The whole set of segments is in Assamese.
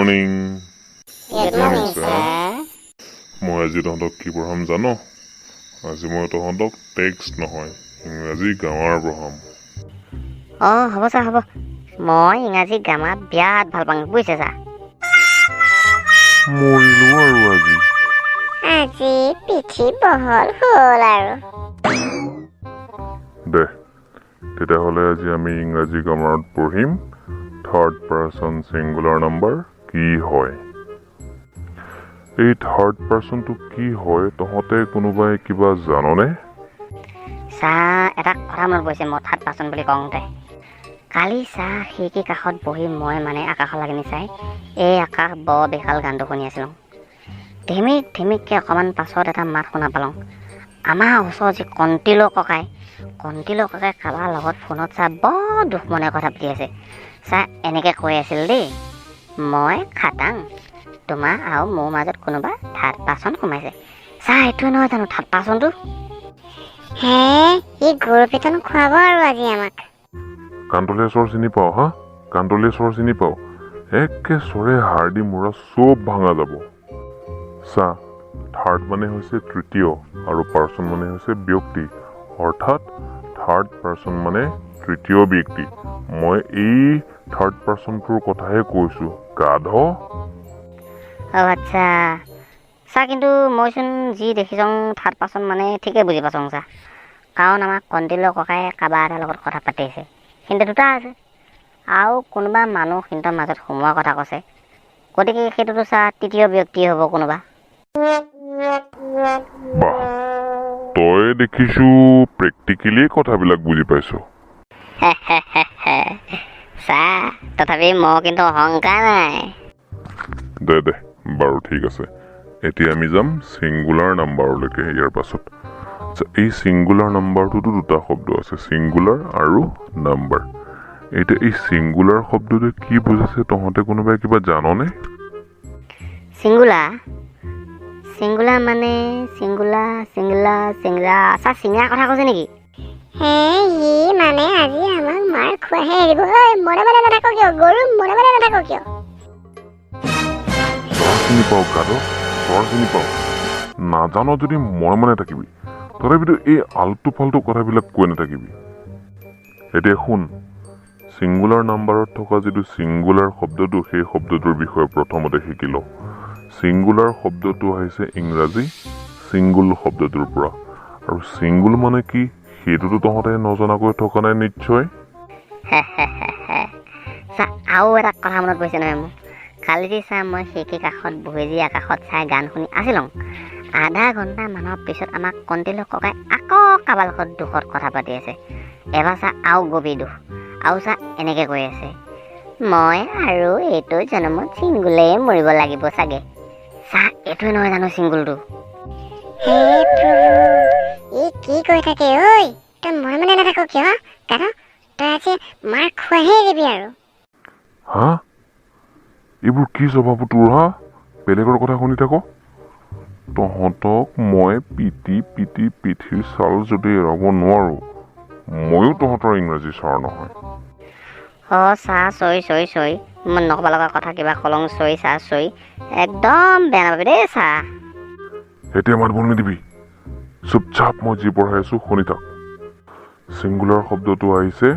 Morning Good morning, sir. মই আজি তহঁতক কি পঢ়াম জান আজি মই তহঁতক টেক্সট নহয় ইংৰাজী গ্ৰামাৰ পঢ়াম হ'ব ছাৰ হ'ব মই ইংৰাজী গ্ৰামাৰ বিৰাট ভাল পাওঁ বুজিছে ছাৰ মৰিলো আৰু আজি পিঠি বহল হ'ল আৰু দে তেতিয়াহ'লে আজি আমি ইংৰাজী গ্ৰামাৰত পঢ়িম থাৰ্ড পাৰ্চন ছিংগুলাৰ নাম্বাৰ কি হয় এই থাৰ্ড পাৰ্চনটো কি হয় তহঁতে কোনোবাই কিবা জাননে ছাৰ এটা কথা মনত পৰিছে মই থাৰ্ড পাৰ্চন বুলি কওঁতে কালি ছাৰ খিৰিকীৰ কাষত বহি মই আকাশলৈ চাই এই আকাশ বৰ বেহাল গানটো শুনি আছিলোঁ ধিমিককৈ অকণমান পাছত এটা মাত শুনা পালোঁ আমাৰ ওচৰৰ যি কণ্টিলো ককাই কাৰোবাৰ লগত ফোনত ছাৰ বৰ দুখ মনে কথা পাতি আছে ছাৰ এনেকৈ কৈ আছিল দেই মই খাটাং তোমাৰ আৰু মোৰ মাজত কোনোবা থাৰ্ড পাৰ্চন সোমাইছে ছাৰ এইটোৱে নহয় জানো থাৰ্ড পাৰ্চনটো হে ই গৰু পিতন খুৱাব আৰু আজি আমাক কান্তলীয়া চিনি পাওঁ হা কান্তলীয়া চিনি পাওঁ একে চৰে হাৰ্ডি মূৰা চব ভাঙা যাব চা থাৰ্ড মানে হৈছে তৃতীয় আৰু পাৰ্চন মানে হৈছে ব্যক্তি অৰ্থাৎ থাৰ্ড পাৰ্চন মানে তৃতীয় ব্যক্তি মই এই থাৰ্ড পাৰ্চনটোৰ কথাহে কৈছোঁ গাধ আচ্ছা ছাৰ কিন্তু মইচোন যি দেখিছোঁ থাৰ্ড পাৰ্চন মানে ঠিকেই বুজি পাইছোঁ ছাৰ কাৰণ আমাৰ কণ্টিলৰ ককাই কাৰোবাৰ এটাৰ লগত কথা পাতি আছে কিন্তু দুটা আছে আৰু কোনোবা মানুহ সিহঁতৰ মাজত সোমোৱাৰ কথা কৈছে গতিকে সেইটোতো ছাৰ তৃতীয় ব্যক্তি হ'ব কোনোবা বাহ তই দেখিছোঁ প্ৰেক্টিকেলি কথাবিলাক বুজি পাইছ ছাৰ তথাপি মই কিন্তু অহংকাৰ নাই দে বাৰু ঠিক আছে এতিয়া আমি যাম ছিংগুলাৰ নাম্বাৰলৈকে ইয়াৰ পাছত এই ছিংগুলাৰ নাম্বাৰটোতো দুটা শব্দ আছে ছিংগুলাৰ আৰু নাম্বাৰ এতিয়া এই ছিংগুলাৰ শব্দটোৱে কি বুজাইছে তহঁতে কোনোবাই কিবা জাননে ছিংগুলাৰ মানে ছাৰ চিঙাৰ কথা কৈছে নেকি হে সি মানে আজি আমাক মাৰ খোৱাহে এৰিব মনে নাথাকো কিয় গৰু মনে নাথাকো কিয় চিনি পাওঁ গাধ চিনি পাওঁ নাজানো যদি মনে থাকিবি তথাপিতো এই আলটু ফাল্টু কথাবিলাক কৈ নাথাকিবি এতিয়া শুন ছিংগুলাৰ নাম্বাৰত থকা যিটো ছিংগুলাৰ শব্দটো সেই শব্দটোৰ বিষয়ে প্ৰথমতে শিকি লওঁ ছিংগুলাৰ শব্দটো আহিছে ইংৰাজী ছিংগুল শব্দটোৰ পৰা আৰু ছিংগুল মানে কি সেইটোতো তহঁতে নজনাকৈ থকা নাই নিশ্চয় আৰু এটা কথা মনত পৰিছে নহয় মোৰ কালি যে ছাৰ মই খিৰিকীৰ কাষত বহি যি আকাশত চাই গান শুনি আছিলোঁ আধা ঘণ্টামানৰ পিছত আমাক কণ্টিলৰ ককাই আকৌ কাৰোবাৰ লগত দুখত কথা পাতি আছে এবাৰ ছাৰ আৰু গভীৰ দুখ আৰু ছাৰ এনেকৈ কৈ আছে মই আৰু এইটো জন্মত ছিংগুলেই মৰিব লাগিব চাগে ছাৰ এইটোৱে নহয় জানো ছিংগুলটো ই কি কৈ থাকে ঐ তই মনে নাথাকো কিয় কাৰণ তই আজি মাৰ খোৱাহে এৰিবি আৰু হা এইবোৰ কি স্বভাৱ তোৰ হা বেলেগৰ কথা শুনি থাক তহঁতক মই পিঠিৰ ছাল যদি এৰাব নোৱাৰো ময়ো তহঁতৰ ইংৰাজী ছাৰ নহয় ছাৰ চৰি মই নক'ব লগা কথা কিবা কলং চৰি একদম বেয়া নাপাবি দেই ছাৰ এতিয়া মাত বোল নিদিবি চুপচাপ মই যি পঢ়াই আছো শুনি থাক ছিংগুলাৰ শব্দটো আহিছে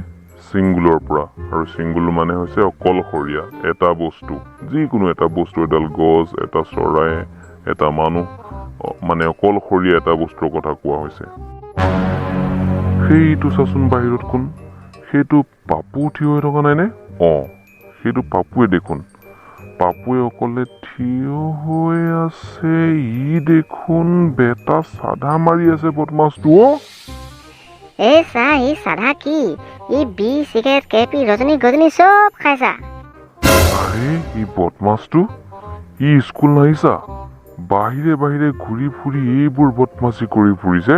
ছিংগুলৰ পৰা আৰু ছিংগুল মানে হৈছে অকলশৰীয়া এটা বস্তু যিকোনো এটা বস্তু এডাল গছ এটা চৰাই এটা মানুহ মানে অকলশৰীয়া এটা বস্তুৰ কথা কোৱা হৈছে সেইটো চাচোন বাহিৰত কোন সেইটো পাপু থিয় হৈ থকা নাইনে সেইটো পাপুৱে দেখোন পাপুৱে অকলে থিয় হৈ আছে ই দেখোন বেটা চাধা মাৰি আছে বদমাছটো এই ছাৰ ই চাধা কি ই বি চিগাৰেট কেপি ৰজনী গজনী চব খাইছা আৰে ই বদমাছটো ই স্কুল নাহিছা বাহিৰে ঘূৰি ফুৰি এইবোৰ বদমাছি কৰি ফুৰিছে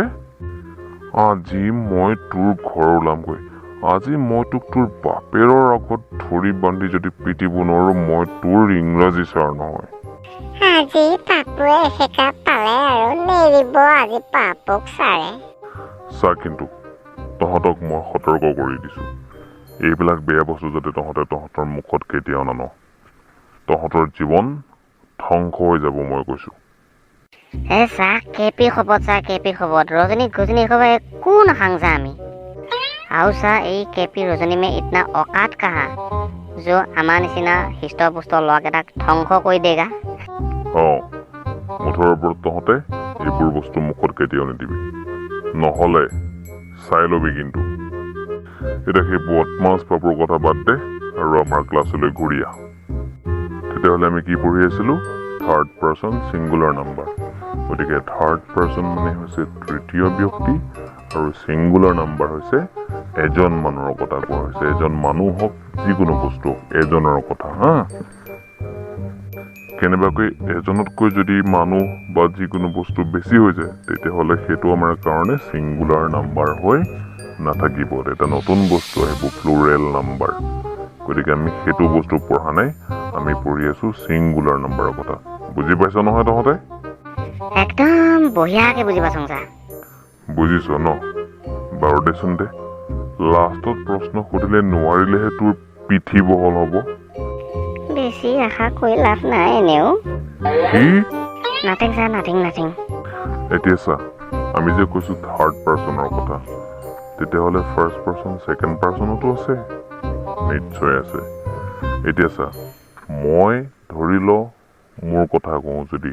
আজি মই তোৰ ঘৰ ওলামগৈ আজি মই তোক তোৰ বাপেৰৰ আগত ধৰি বান্ধি যদি পিটিব নোৱাৰো মই তোৰ ইংৰাজী ছাৰ নহয় আজি পাপুৱে এসেকা পালে আৰু নেৰিব আজি পাপুক ছাৰে চা কিন্তু তহঁতক মই সতৰ্ক কৰি দিছো এইবিলাক বেয়া বস্তু যাতে তহঁতৰ মুখত কেতিয়াও নানো তহঁতৰ জীৱন ধ্বংস হৈ যাব মই কৈছোঁ। চা কেপি খবত চা কেপি খবত रजनी गजनी खबर একো নাখাং চা আমি আৰু চা এই কেপি रजनी में इतना औकात कहा जो আমাৰ নিচিনা হৃষ্টপুষ্ট ল'ৰাকেইটাক ধ্বংস কৰি দেগা। মুঠৰ ওপৰত তহঁতে এইবোৰ বস্তু মুখত কেতিয়াও নিদিবি, নহ'লে চাই ল'বি কিন্তু। এতিয়া সেই বদমাছ পাপুৰ কথা বাদ দে আৰু আমাৰ ক্লাছলৈ ঘূৰি আহ। তেতিয়াহ'লে আমি কি পঢ়ি আছিলোঁ? Third person singular number. গতিকে থাৰ্ড পাৰ্চন মানে হৈছে তৃতীয় ব্যক্তি আৰু ছিংগুলাৰ নাম্বাৰ হৈছে এজন মানুহৰ কথা কোৱা হৈছে। এজন মানুহ হওক যিকোনো বস্তু এজনৰ কথা। কেনেবাকৈ এজনতকৈ যদি মানুহ বা যিকোনো বস্তু বেছি হৈ যায় তেতিয়াহ'লে সেইটো আমাৰ কাৰণে ছিংগুলাৰ নাম্বাৰ হৈ নাথাকিব। এটা নতুন বস্তু আহিব প্লুৰেল নাম্বাৰ। গতিকে আমি সেইটো বস্তু পঢ়া নাই, আমি পঢ়ি আছোঁ ছিংগুলাৰ নাম্বাৰৰ কথা। বুজি পাইছ নহয় তহঁতে? একদম বঢ়িয়াকে বুজি পাইছোঁ চা। বুজিছ ন? বাৰু দেচোন দে, লাষ্টত প্ৰশ্ন সুধিলে নোৱাৰিলেহে তোৰ পিঠি বহল হ'ব। বেছি আশা কৰি লাভ নাই এনেও। কি? নাথিং চা নাথিং। এতিয়া চা, আমি যে কৈছোঁ থাৰ্ড পাৰ্চনৰ কথা, তেতিয়াহ'লে ফাৰ্ষ্ট পাৰ্চন ছেকেণ্ড পাৰ্চনতো আছে? নিশ্চয় আছে। এতিয়া চা, মই ধৰি ল মোৰ কথা কওঁ যদি,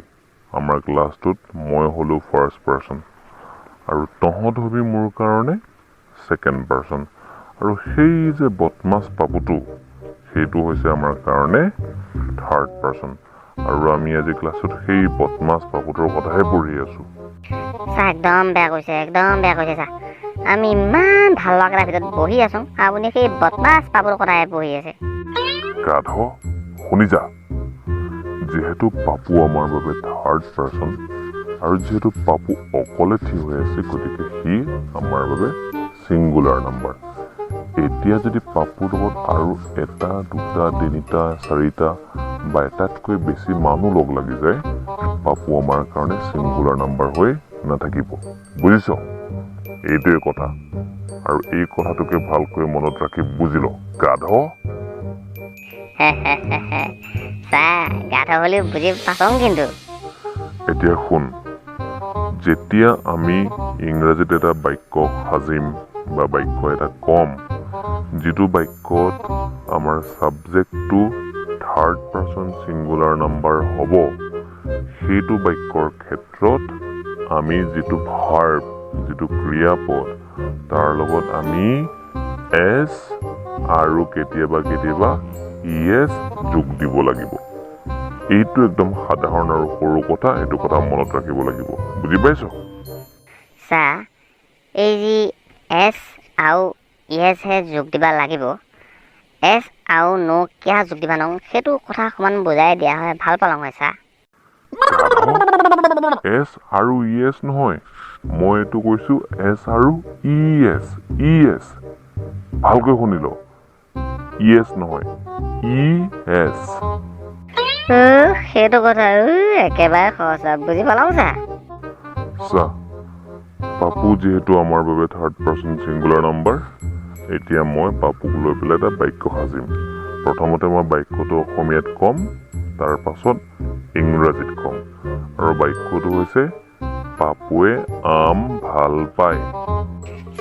আমাৰ ক্লাছটোত মই হ'লো ফাৰ্ষ্ট পাৰ্চন আৰু তহঁত হবি মোৰ কাৰণে ছেকেণ্ড পাৰ্চন, আৰু সেই যে বদমাছ পাপুটো সেইটো হৈছে আমাৰ কাৰণে থাৰ্ড পাৰ্চন। আৰু আমি আজি ক্লাছত সেই বদমাছ পাপুটোৰ কথাহে পঢ়ি আছোঁ। চা একদম বেয়া কৈছে চা। আমি ইমান ভাল লগাৰ ভিতৰত বহি আছোঁ, আপুনি সেই বদমাছ পাপুৰ কথাহে পঢ়ি আছে। গাধ, শুনি যা। যিহেতু পাপু আমাৰ বাবে থাৰ্ড পাৰ্চন আৰু যিহেতু পাপু অকলে থিয় হৈ আছে, গতিকে সি আমাৰ বাবে ছিংগুলাৰ নাম্বাৰ। এতিয়া যদি পাপুৰ লগত আৰু এটা দুটা তিনিটা চাৰিটা বা এটাতকৈ বেছি মানুহ লগ লাগি যায়, পাপু আমাৰ কাৰণে ছিংগুলাৰ নাম্বাৰ হৈ নাথাকিব। বুজিছ? এইটোৱে কথা, আৰু এই কথাটোকে ভালকৈ মনত ৰাখি বুজি ল গাধ। চা গাধ হ'লেও বুজি পাচোং কিন্তু। এতিয়া শুন, যেতিয়া আমি ইংৰাজীত এটা বাক্য সাজিম বা বাক্য এটা ক'ম, যিটো বাক্যত আমাৰ ছাবজেক্টটো থাৰ্ড পাৰ্চন ছিংগুলাৰ নাম্বাৰ হ'ব, সেইটো বাক্যৰ ক্ষেত্ৰত আমি যিটো ভাৰ্ব, যিটো ক্ৰিয়াপদ, তাৰ লগত আমি এছ আৰু কেতিয়াবা ইয়েছ যোগ দিব লাগিব। এইটো একদম সাধাৰণ আৰু সৰু কথা, এইটো কথা মনত ৰাখিব লাগিব। বুজি পাইছ? চা এই যি এছ আৰু ইয়েছহে যোগ দিবা লাগিব, এছ আৰু নো কিয় যোগ দিবা নং, সেইটো কথা অকণমান বুজাই দিয়া হয় ভাল পালোঁ হয় চা। এছ আৰু ইয়েছ নহয়, মই এইটো কৈছোঁ এছ আৰু ইয়েছ। ভালকৈ শুনি ল, ইয়েছ নহয়, ইয়েছ। সেইটো কথা একেবাৰে সহজ, বুজি পালাম চা। চা, পাপু যিহেতু আমাৰ বাবে থাৰ্ড পাৰ্চন ছিংগুলাৰ নাম্বাৰ, এতিয়া মই পাপুক লৈ পেলাই এটা বাক্য সাজিম। প্ৰথমতে মই বাক্যটো অসমীয়াত ক'ম, তাৰ পাছত ইংৰাজীত ক'ম, আৰু বাক্যটো হৈছে পাপুৱে আম ভাল পায়।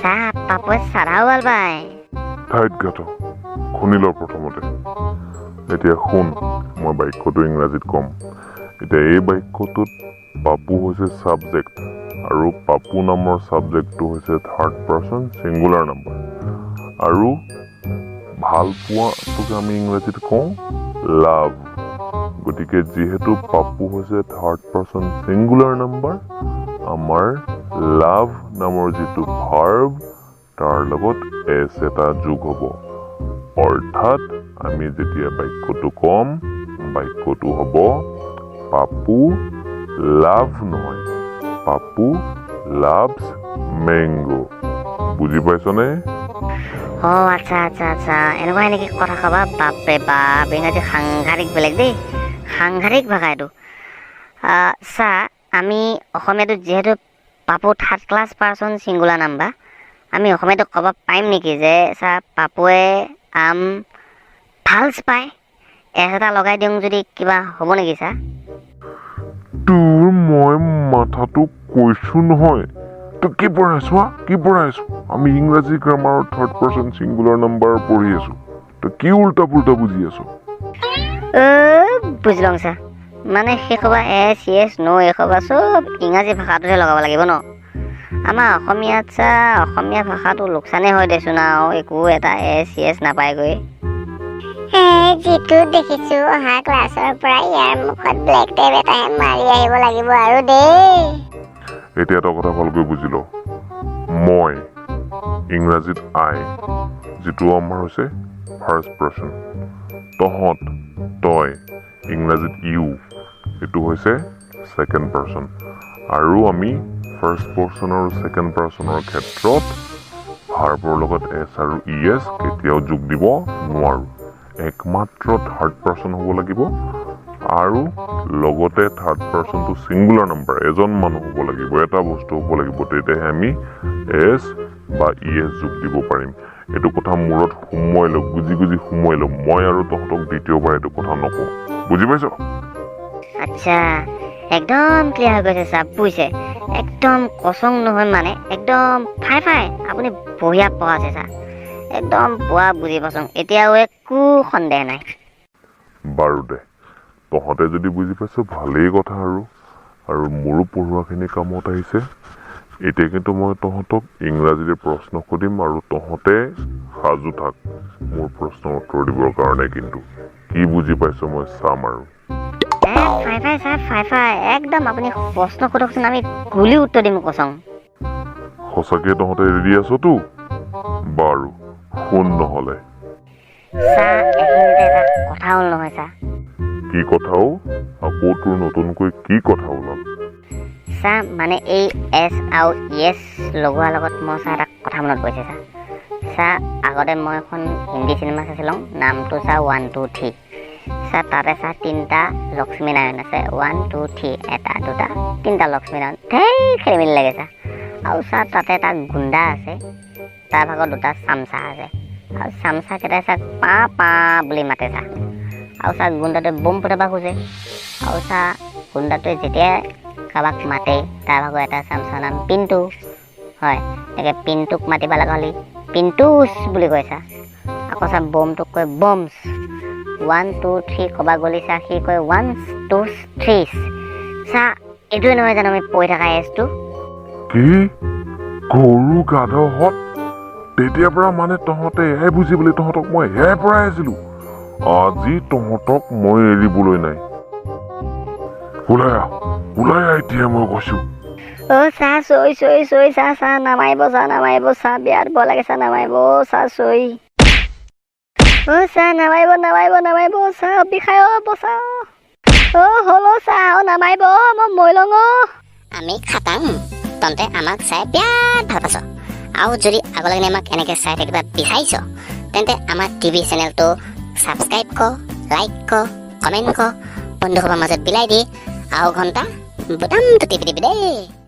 চা পাপুৱে চাধাও ভাল পায়। ঠাইত গাঠ, শুনি ল প্ৰথমতে। এতিয়া শুন, মই বাক্যটো ইংৰাজীত ক'ম। এতিয়া এই বাক্যটোত পাপু হৈছে ছাবজেক্ট, আৰু পাপু নামৰ ছাবজেক্টটো হৈছে থাৰ্ড পাৰ্চন ছিংগুলাৰ নাম্বাৰ, আৰু ভাল পোৱাটোক আমি ইংৰাজীত কওঁ লাভ। গতিকে যিহেতু পাপু হৈছে থাৰ্ড পাৰ্চন ছিংগুলাৰ নাম্বাৰ, আমাৰ লাভ নামৰ যিটো ভাৰ্ব, তাৰ লগত এছ এটা যোগ হ'ব। অৰ্থাৎ আমি যেতিয়া বাক্যটো ক'ম, বাক্যটো হ'ব পাপু লাভ নহয়, পাপু লাভছ মেংগো। বুজি পাইছনে? আচ্ছা এনেকুৱা এনেকৈ কথা কবা, বাপৰে বাপ, ইংৰাজী সাংঘাতিক বেলেগ দেই, সাংঘাতিক ভাষা এইটো। চা আমি অসমীয়াটো যিহেতু Papu third class person singular number, আমি অসমীয়াটো ক'ব পাৰিম নেকি যে চা পাপুৱে আম ভাল পায়, এটা লগাই দিওঁ যদি কিবা হ'ব নেকি ছাৰ? তোৰ মই মাথাটো কৈছো নহয়, তই কি পঢ়াইছো কি পঢ়াইছো? আমি ইংৰাজী গ্ৰামাৰৰ থাৰ্ড পাৰ্চন ছিংগুলাৰ নাম্বাৰ পঢ়ি আছো, তই কি উল্টা পুল্টা বুজি আছো? বুজিলওঁ ছাৰ, মানে সেইসোপা এছ য়েছ ন' এইসোপা চব ইংৰাজী ভাষাটোহে লগাব লাগিব ন? আমাৰ অসমীয়াত ছাৰ অসমীয়া ভাষাটো লোকচানেই হয় দেচোন আৰু একো এটা এছ য়েছ নাপায়গৈ। যিটো দেখিছো অহা ক্লাছৰ পৰা ইয়াৰ মুখত ব্লেক টেপ এটাহে মাৰি আহিব লাগিব আৰু দেই। এতিয়া এটা কথা ভালকৈ বুজি ল, মই ইংৰাজীত আই, যিটো আমাৰ হৈছে ফাৰ্ষ্ট পাৰ্চন, তহঁত তই ইংৰাজীত ইউ, এইটো হৈছে ছেকেণ্ড পাৰ্চন, আৰু আমি ফাৰ্ষ্ট পাৰ্চন আৰু ছেকেণ্ড পাৰ্চনৰ ক্ষেত্ৰত ভাৰ্বৰ লগত এছ আৰু ই এছ কেতিয়াও যোগ দিব নোৱাৰোঁ। একমাত্ৰ থাৰ্ড পাৰ্চন হ'ব লাগিব, আৰু লগতে থাৰ্ড পাৰ্চনটো ছিংগুলাৰ নাম্বাৰ, এজন মানুহ হ'ব লাগিব, এটা বস্তু হ'ব লাগিব, তেতিয়াহে আমি এছ বা ই এছ যোগ দিব পাৰিম। এইটো কথা মূৰত সোমোৱাই লওক, গুজি সোমোৱাই লওক, মই আৰু তহঁতক দ্বিতীয়বাৰ এইটো কথা নকওঁ, বুজি পাইছ? আচ্ছা, একদম ক্লিয়াৰ হৈ গৈছে ছাৰ, বুজিছে? একদম কচং নহয়, মানে একদম ফাই আপুনি বঢ়িয়া পঢ়াইছে ছাৰ, একদম পুৱা বুজি পাইছোঁ, এতিয়াও একো সন্দেহ নাই। বাৰু দে, তহঁতে যদি বুজি পাইছ ভালেই কথা, আৰু মোৰো পঢ়োৱাখিনি কামত আহিছে। এতিয়া কিন্তু মই তহঁতক ইংৰাজীৰে প্ৰশ্ন সুধিম, আৰু তহঁতে সাজু থাক মোৰ প্ৰশ্নৰ উত্তৰ দিবৰ কাৰণে। কিন্তু কি বুজি পাইছ মই চাম। আৰু ফাই একদম আপুনি প্ৰশ্ন সোধকচোন, আমি গুলি উত্তৰ দিম কচং। সঁচাকে তহঁতে ৰেডি আছতো? বাৰু শুন নহ'লে। ছাৰ এইখিনিতে এটা কথা হ'ল নহয় ছাৰ। কি কথাও? আকৌ তোৰ নতুনকৈ কি কথা ওলাল? ছাৰ মানে এই এছ আৰু য়েছ লগোৱাৰ লগত মই ছাৰ এটা কথা মনত পৰিছে ছাৰ। ছাৰ আগতে মই এখন হিন্দী চিনেমা চাইছিলোঁ, নামটো ছাৰ 1 2 3। ছাৰ তাতে ছাৰ 3টা লক্ষ্মীনাৰায়ণ আছে, 1 2 3, 1 2 3টা লক্ষ্মীনাৰায়ণ, ধেৰ খেলি মেলি লাগে ছাৰ। আৰু ছাৰ তাতে এটা গুণ্ডা আছে, তাৰ ভাগত 2টা চামচা আছে, আৰু চামচাকেইটাই ছাৰ পা বুলি মাতে ছাৰ। আৰু ছাৰ গুণ্ডাটোৱে বম ফুটাব খোজে, আৰু ছাৰ গুণ্ডাটোৱে যেতিয়াই কাৰোবাক মাতে, তাৰ ভাগৰ এটা চামচাৰ নাম পিণ্টু, হয়, এনেকৈ পিণ্টুক মাতিব লগা হ'লে পিণ্টুচ বুলি কয় ছাৰ। আকৌ ছাৰ বমটোক কয় বমছ। 1 2 3 ক'বা গ'লে ছাৰ সি কয় 1 2 3। ছাৰ এইটোৱে নহয় জানো আমি পঢ়ি থকা এছটো? কি গৰু গাধহঁত, তেতিয়াৰ পৰা মানে তহঁতে এয়াই বুজি বুলি তহঁতক মই এয়াই পঢ়াই আছিলো। আজি তহঁতক মই এৰিবলৈ নাই। ওলাই আহ এতিয়া, মই কৈছো। ছাৰ চৈ ছাৰ নামাৰিব ছাৰ, বিয়াত ভয় লাগে ছাৰ, নামাৰিব ছাৰ চৈ। ছাৰ নামাৰিব ছাৰ, বিষাই বচাও। হ'লো ছাৰ নামাৰিব, মই মৰি লওঁ। আমি খাটাং, তন্তে আমাক চাই বিৰাট ভাল পাইছ, আৰু যদি আগলৈকে আমাক এনেকৈ চাই থাকিব বিচাৰিছ, তেন্তে আমাৰ টিভি চেনেলটো ছাবস্ক্ৰাইব কৰ, লাইক কৰ, কমেণ্ট কৰ, বন্ধুসভাৰ মাজত বিলাই দি আৰু ঘণ্টা বুটামটো টিপি দিবি দেই।